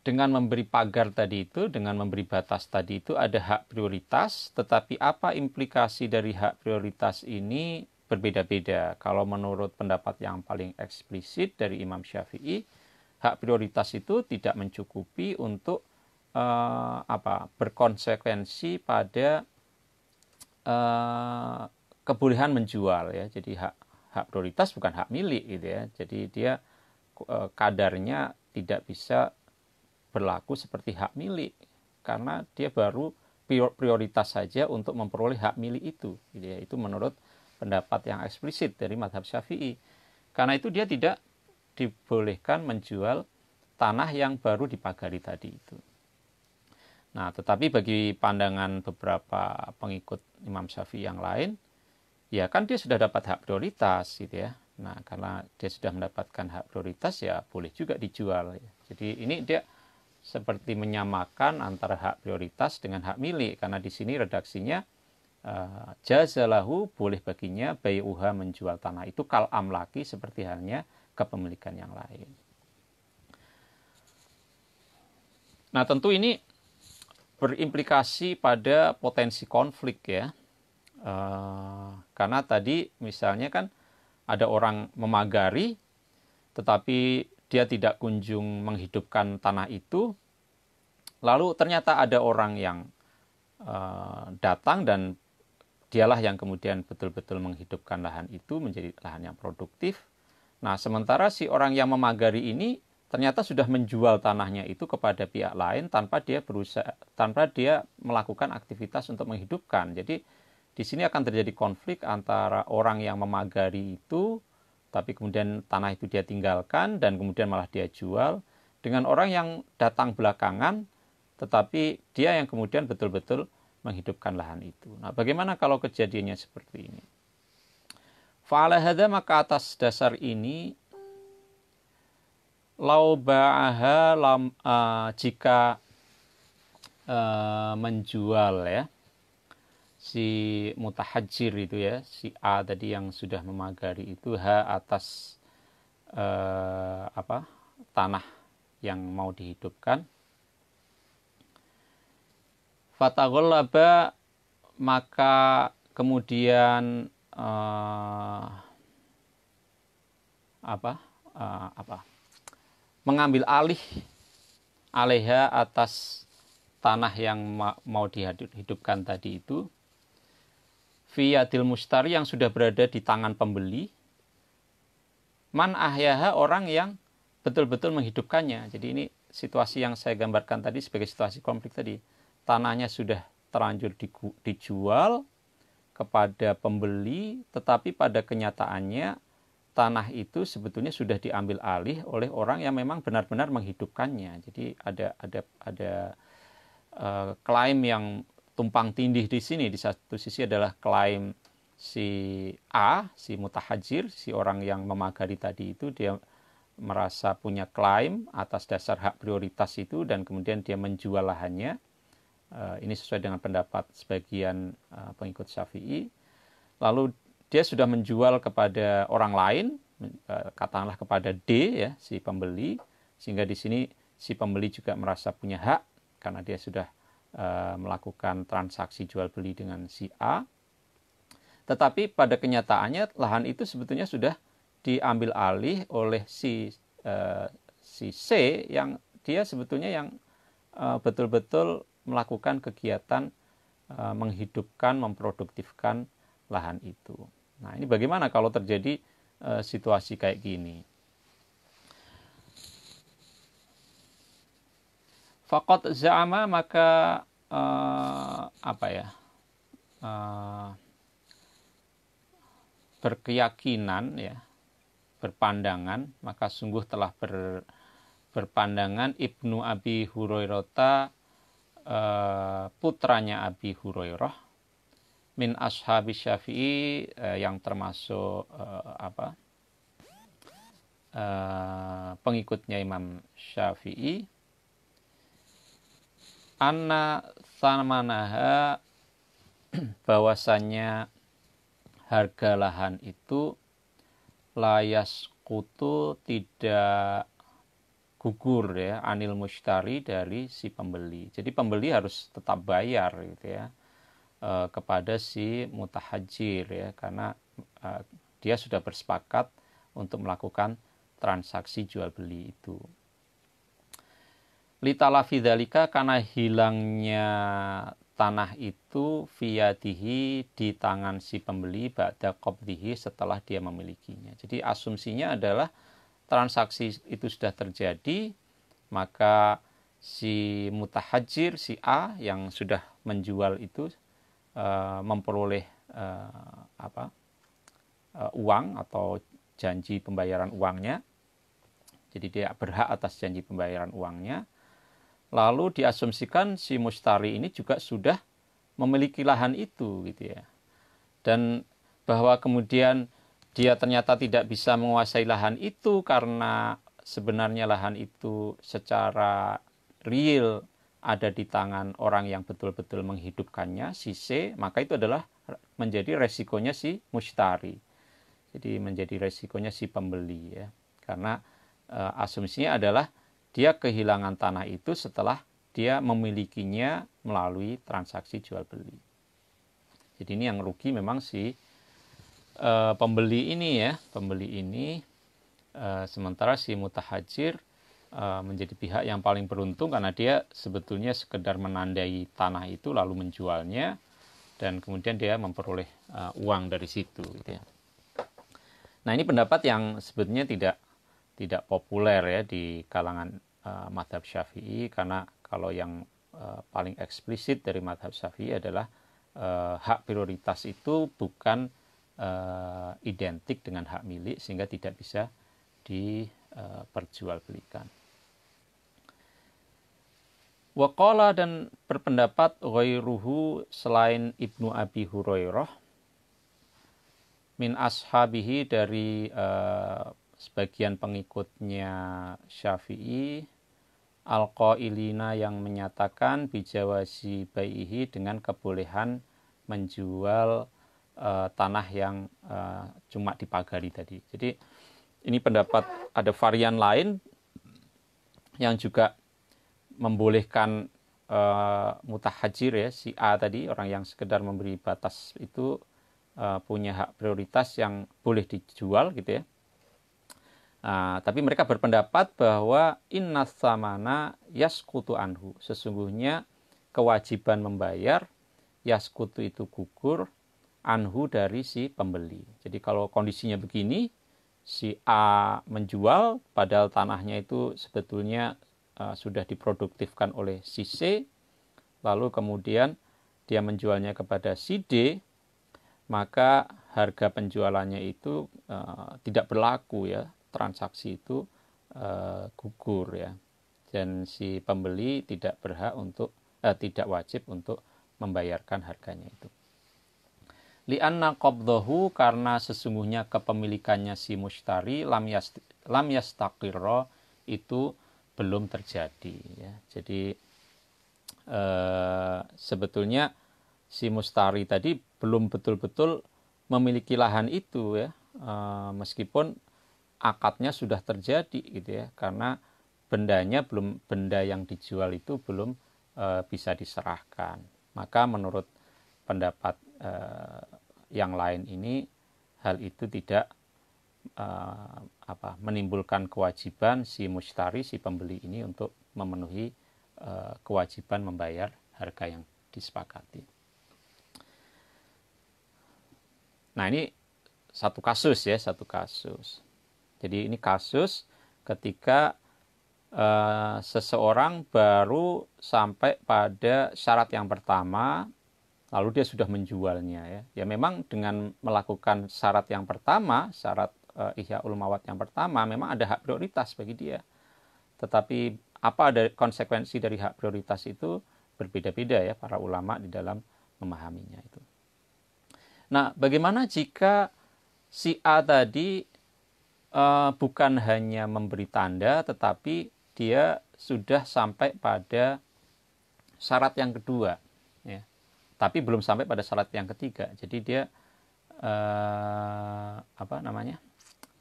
dengan memberi pagar tadi itu, dengan memberi batas tadi itu ada hak prioritas, tetapi apa implikasi dari hak prioritas ini berbeda-beda. Kalau menurut pendapat yang paling eksplisit dari Imam Syafi'i, hak prioritas itu tidak mencukupi untuk berkonsekuensi pada kebolehan menjual ya. Jadi hak prioritas bukan hak milik gitu ya. Jadi dia kadarnya tidak bisa berlaku seperti hak milik karena dia baru prioritas saja untuk memperoleh hak milik itu gitu ya. Itu menurut pendapat yang eksplisit dari mazhab Syafi'i. Karena itu dia tidak dibolehkan menjual tanah yang baru dipagari tadi itu. Nah, tetapi bagi pandangan beberapa pengikut Imam Syafi'i yang lain, ya kan dia sudah dapat hak prioritas gitu ya. Nah, karena dia sudah mendapatkan hak prioritas ya boleh juga dijual ya. Jadi ini dia seperti menyamakan antara hak prioritas dengan hak milik, karena di sini redaksinya jazalahu boleh baginya bai'uha menjual tanah itu kal amlaki seperti halnya kepemilikan yang lain. Nah, tentu ini berimplikasi pada potensi konflik ya. Karena tadi misalnya kan ada orang memagari tetapi dia tidak kunjung menghidupkan tanah itu, lalu ternyata ada orang yang datang dan dialah yang kemudian betul-betul menghidupkan lahan itu menjadi lahan yang produktif. Nah, sementara si orang yang memagari ini ternyata sudah menjual tanahnya itu kepada pihak lain tanpa dia melakukan aktivitas untuk menghidupkan. Jadi di sini akan terjadi konflik antara orang yang memagari itu tapi kemudian tanah itu dia tinggalkan dan kemudian malah dia jual, dengan orang yang datang belakangan tetapi dia yang kemudian betul-betul menghidupkan lahan itu. Nah, bagaimana kalau kejadiannya seperti ini? Fa'ala hadza, maka atas dasar ini lau ba'aha jika menjual ya si mutahajir itu ya, si A tadi yang sudah memagari itu atas tanah yang mau dihidupkan, fataghollaba, maka kemudian mengambil alih alaiha atas tanah yang mau dihidupkan tadi itu, fiyadil mustari yang sudah berada di tangan pembeli, man ahyaha orang yang betul-betul menghidupkannya. Jadi ini situasi yang saya gambarkan tadi sebagai situasi konflik tadi. Tanahnya sudah terlanjur dijual kepada pembeli, tetapi pada kenyataannya tanah itu sebetulnya sudah diambil alih oleh orang yang memang benar-benar menghidupkannya. Jadi ada klaim yang tumpang tindih di sini. Di satu sisi adalah klaim si A, si mutahajir, si orang yang memagari tadi itu, dia merasa punya klaim atas dasar hak prioritas itu dan kemudian dia menjual lahannya. Ini sesuai dengan pendapat sebagian pengikut Syafi'i. Lalu dia sudah menjual kepada orang lain, katakanlah kepada D ya, si pembeli, sehingga di sini si pembeli juga merasa punya hak karena dia sudah melakukan transaksi jual beli dengan si A. Tetapi pada kenyataannya lahan itu sebetulnya sudah diambil alih oleh si C yang dia sebetulnya yang betul-betul melakukan kegiatan menghidupkan, memproduktifkan lahan itu. Nah, ini bagaimana kalau terjadi situasi kayak gini? Faqad za'ama, maka berkeyakinan ya, berpandangan, maka sungguh telah berpandangan Ibnu Abi Hurairah, putranya Abi Hurairah, min ashabi Syafi'i, yang termasuk pengikutnya Imam Syafi'i, anna samanaha, bahwasannya harga lahan itu layas kutu, tidak gugur ya, anil mushtari, dari si pembeli. Jadi pembeli harus tetap bayar gitu ya, kepada si mutahajir ya, karena dia sudah bersepakat untuk melakukan transaksi jual beli itu. Litalafi dzalika, karena hilangnya tanah itu fiyadihi, di tangan si pembeli, ba'da qabdihi, setelah dia memilikinya. Jadi asumsinya adalah transaksi itu sudah terjadi, maka si mutahajir, si A yang sudah menjual itu memperoleh uang atau janji pembayaran uangnya. Jadi dia berhak atas janji pembayaran uangnya. Lalu diasumsikan si mustari ini juga sudah memiliki lahan itu gitu ya. Dan bahwa kemudian dia ternyata tidak bisa menguasai lahan itu karena sebenarnya lahan itu secara real ada di tangan orang yang betul-betul menghidupkannya, si C, maka itu adalah menjadi resikonya si mustari. Jadi menjadi resikonya si pembeli ya. Karena asumsinya adalah dia kehilangan tanah itu setelah dia memilikinya melalui transaksi jual beli. Jadi ini yang rugi memang si pembeli ini ya, pembeli ini, sementara si mutahajir menjadi pihak yang paling beruntung karena dia sebetulnya sekedar menandai tanah itu lalu menjualnya dan kemudian dia memperoleh uang dari situ gitu ya. Nah, ini pendapat yang sebetulnya tidak populer ya di kalangan mazhab Syafi'i, karena kalau yang paling eksplisit dari mazhab Syafi'i adalah hak prioritas itu bukan identik dengan hak milik sehingga tidak bisa diperjualbelikan. Waqala, dan berpendapat ghairuhu, selain Ibnu Abi Hurairah, min ashabihi, dari sebagian pengikutnya Syafi'i, al-qailina, yang menyatakan bijawazi baihi, dengan kebolehan menjual tanah yang cuma dipagari tadi. Jadi ini pendapat, ada varian lain yang juga membolehkan mutahajir ya, si A tadi, orang yang sekedar memberi batas itu, punya hak prioritas yang boleh dijual gitu ya. Tapi mereka berpendapat bahwa innas samana yaskutu anhu, sesungguhnya kewajiban membayar, yaskutu itu gugur, anhu, dari si pembeli. Jadi kalau kondisinya begini, si A menjual padahal tanahnya itu sebetulnya sudah diproduktifkan oleh si C, lalu kemudian dia menjualnya kepada si D, maka harga penjualannya itu tidak berlaku ya, transaksi itu gugur ya, dan si pembeli tidak berhak untuk tidak wajib untuk membayarkan harganya itu. Li'anna qabdahu, karena sesungguhnya kepemilikannya si mushtari lam yastaqirra, itu belum terjadi ya. Jadi sebetulnya si mustari tadi belum betul-betul memiliki lahan itu ya, meskipun akadnya sudah terjadi gitu ya, karena benda yang dijual itu belum bisa diserahkan. Maka menurut pendapat yang lain ini, hal itu tidak menimbulkan kewajiban si mushtari, si pembeli ini untuk memenuhi kewajiban membayar harga yang disepakati. Nah, ini satu kasus ya, satu kasus. Jadi ini kasus ketika seseorang baru sampai pada syarat yang pertama, lalu dia sudah menjualnya ya. Ya memang dengan melakukan syarat yang pertama, syarat Ihyaul Mawad yang pertama, memang ada hak prioritas bagi dia. Tetapi apa ada konsekuensi dari hak prioritas itu berbeda-beda ya para ulama di dalam memahaminya itu. Nah, bagaimana jika si A tadi bukan hanya memberi tanda, tetapi dia sudah sampai pada syarat yang kedua, ya. Tapi belum sampai pada syarat yang ketiga. Jadi dia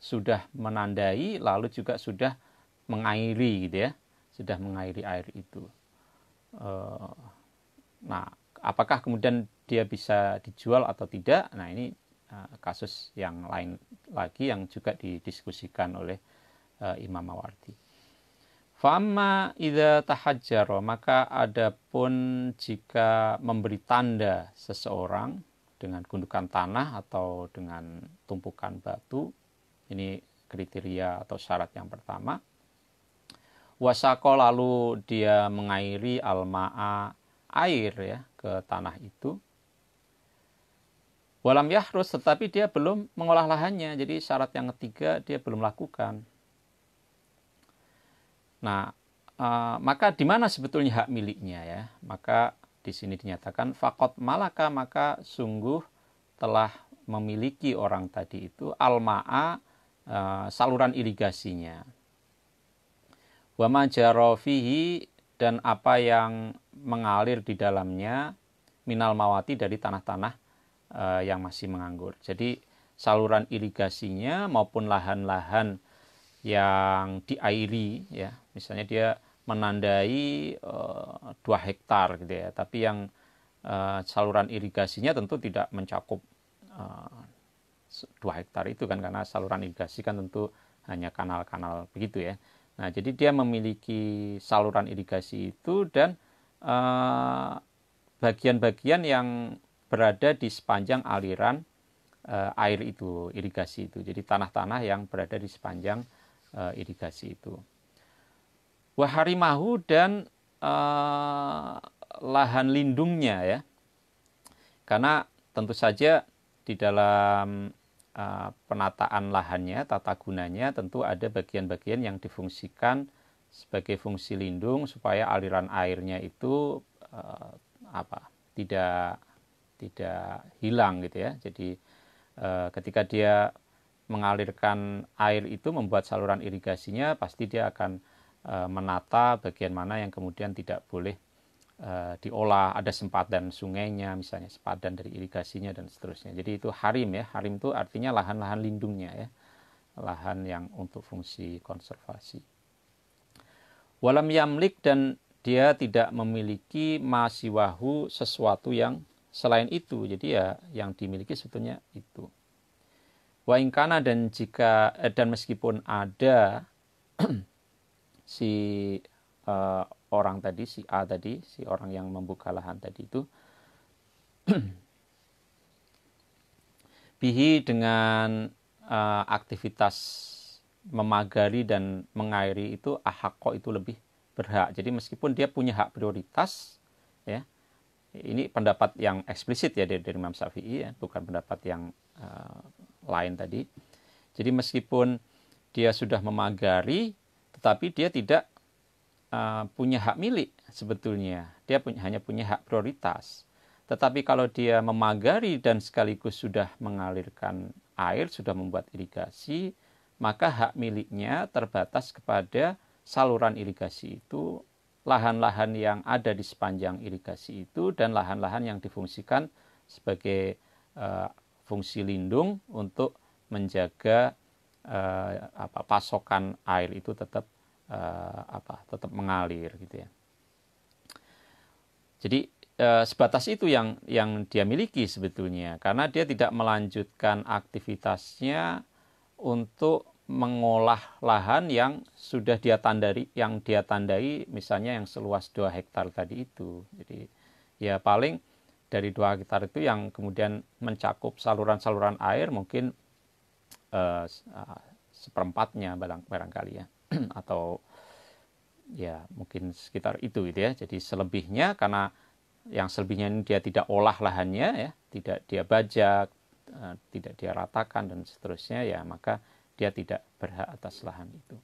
sudah menandai, lalu juga sudah mengairi gitu ya, sudah mengairi air itu. Nah, apakah kemudian dia bisa dijual atau tidak? Nah, ini kasus yang lain lagi yang juga didiskusikan oleh Imam Mawardi. Fa'amma idza tahajjara, maka adapun jika memberi tanda seseorang dengan gundukan tanah atau dengan tumpukan batu, ini kriteria atau syarat yang pertama. Wasaqo, lalu dia mengairi al-ma'a, air ya, ke tanah itu. Walam yahrus, tetapi dia belum mengolah lahannya. Jadi syarat yang ketiga dia belum lakukan. Nah, maka di mana sebetulnya hak miliknya ya? Maka di sini dinyatakan faqad malaka, maka sungguh telah memiliki orang tadi itu al-ma'a, saluran irigasinya. Wa ma jara fihi, dan apa yang mengalir di dalamnya, minal mawati, dari tanah-tanah yang masih menganggur. Jadi saluran irigasinya maupun lahan-lahan yang diairi ya, misalnya dia menandai 2 hektar gitu ya, tapi yang saluran irigasinya tentu tidak mencakup 2 hektar itu kan, karena saluran irigasi kan tentu hanya kanal-kanal begitu ya. Nah, jadi dia memiliki saluran irigasi itu dan bagian-bagian yang berada di sepanjang aliran air itu, irigasi itu. Jadi tanah-tanah yang berada di sepanjang irigasi itu. Waharimahu, dan lahan lindungnya ya. Karena tentu saja di dalam penataan lahannya, tata gunanya, tentu ada bagian-bagian yang difungsikan sebagai fungsi lindung supaya aliran airnya itu tidak hilang gitu ya. Jadi ketika dia mengalirkan air itu, membuat saluran irigasinya, pasti dia akan menata bagian mana yang kemudian tidak boleh diolah, ada sempadan sungainya misalnya, sempadan dari irigasinya dan seterusnya. Jadi itu harim ya. Harim itu artinya lahan-lahan lindungnya ya, lahan yang untuk fungsi konservasi. Walam yamlik, dan dia tidak memiliki masiwahu, sesuatu yang selain itu. Jadi ya yang dimiliki sebetulnya itu. Wa ingkana, dan jika dan meskipun ada si orang tadi, si A tadi, si orang yang membuka lahan tadi itu, bihi, dengan aktivitas memagari dan mengairi itu, ahakko, itu lebih berhak. Jadi meskipun dia punya hak prioritas ya, ini pendapat yang eksplisit ya dari Imam Syafi'i ya, bukan pendapat yang lain tadi. Jadi meskipun dia sudah memagari, tetapi dia tidak punya hak milik sebetulnya. Dia hanya punya hak prioritas. Tetapi kalau dia memagari dan sekaligus sudah mengalirkan air, sudah membuat irigasi, maka hak miliknya terbatas kepada saluran irigasi itu, lahan-lahan yang ada di sepanjang irigasi itu, dan lahan-lahan yang difungsikan sebagai fungsi lindung untuk menjaga pasokan air itu tetap tetap mengalir gitu ya. Jadi sebatas itu yang dia miliki sebetulnya, karena dia tidak melanjutkan aktivitasnya untuk mengolah lahan yang sudah dia tandai misalnya yang seluas 2 hektar tadi itu. Jadi ya paling dari 2 hektar itu yang kemudian mencakup saluran-saluran air mungkin seperempatnya barangkali ya atau ya mungkin sekitar itu gitu ya. Jadi selebihnya, karena yang selebihnya ini dia tidak olah lahannya ya, tidak dia bajak, tidak dia ratakan dan seterusnya, ya maka dia tidak berhak atas lahan itu.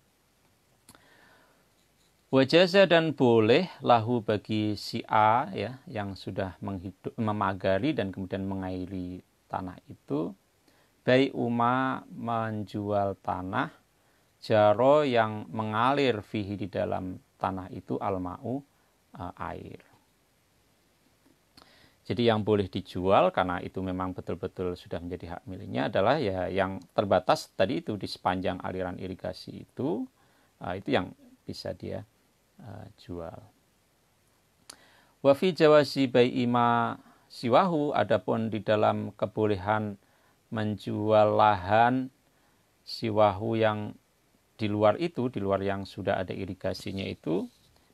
Wajaza, dan boleh lahu bagi si A ya yang sudah memagari dan kemudian mengairi tanah itu, bai uma menjual tanah, jaro yang mengalir fihi di dalam tanah itu, alma'u air. Jadi yang boleh dijual karena itu memang betul-betul sudah menjadi hak miliknya adalah ya yang terbatas tadi itu di sepanjang aliran irigasi itu yang bisa dia jual. Wa fi jawazi bai'ima siwahu, adapun di dalam kebolehan menjual lahan siwahu yang di luar itu, di luar yang sudah ada irigasinya itu,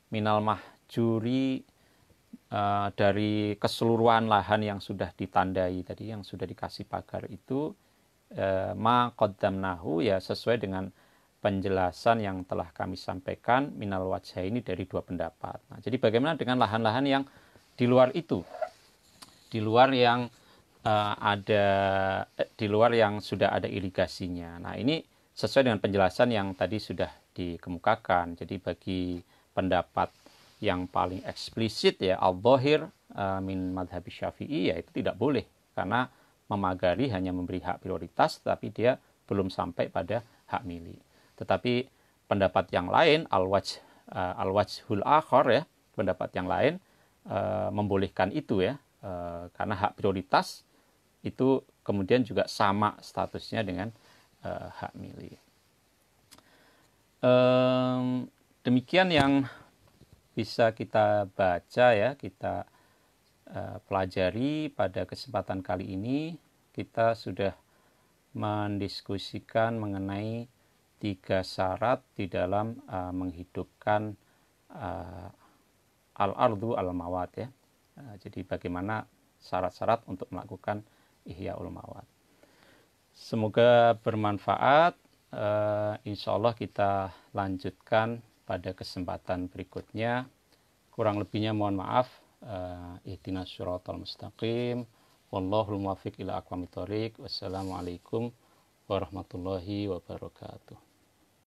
minal mahjuri, dari keseluruhan lahan yang sudah ditandai tadi, yang sudah dikasih pagar itu, ma qaddamnahu, ya sesuai dengan penjelasan yang telah kami sampaikan, minal wajhaini, dari 2 pendapat. Nah, jadi bagaimana dengan lahan-lahan yang di luar itu, di luar yang di luar yang sudah ada irigasinya. Nah, ini sesuai dengan penjelasan yang tadi sudah dikemukakan. Jadi bagi pendapat yang paling eksplisit ya al-dhahir min madhab Syafi'i, ya itu tidak boleh, karena memagari hanya memberi hak prioritas tapi dia belum sampai pada hak milik. Tetapi pendapat yang lain al-wajhul akhar ya, pendapat yang lain membolehkan itu ya, karena hak prioritas itu kemudian juga sama statusnya dengan hak milik. Demikian yang bisa kita baca ya, kita pelajari pada kesempatan kali ini. Kita sudah mendiskusikan mengenai 3 syarat di dalam menghidupkan al-ardu al-mawat ya. Jadi bagaimana syarat-syarat untuk melakukan Ihya'ul Mawat. Semoga bermanfaat. Insya Allah kita lanjutkan pada kesempatan berikutnya. Kurang lebihnya mohon maaf. Ihdinas syiratal mustaqim. Wallahul muwaffiq ila aqwamit thoriq. Wassalamualaikum warahmatullahi wabarakatuh.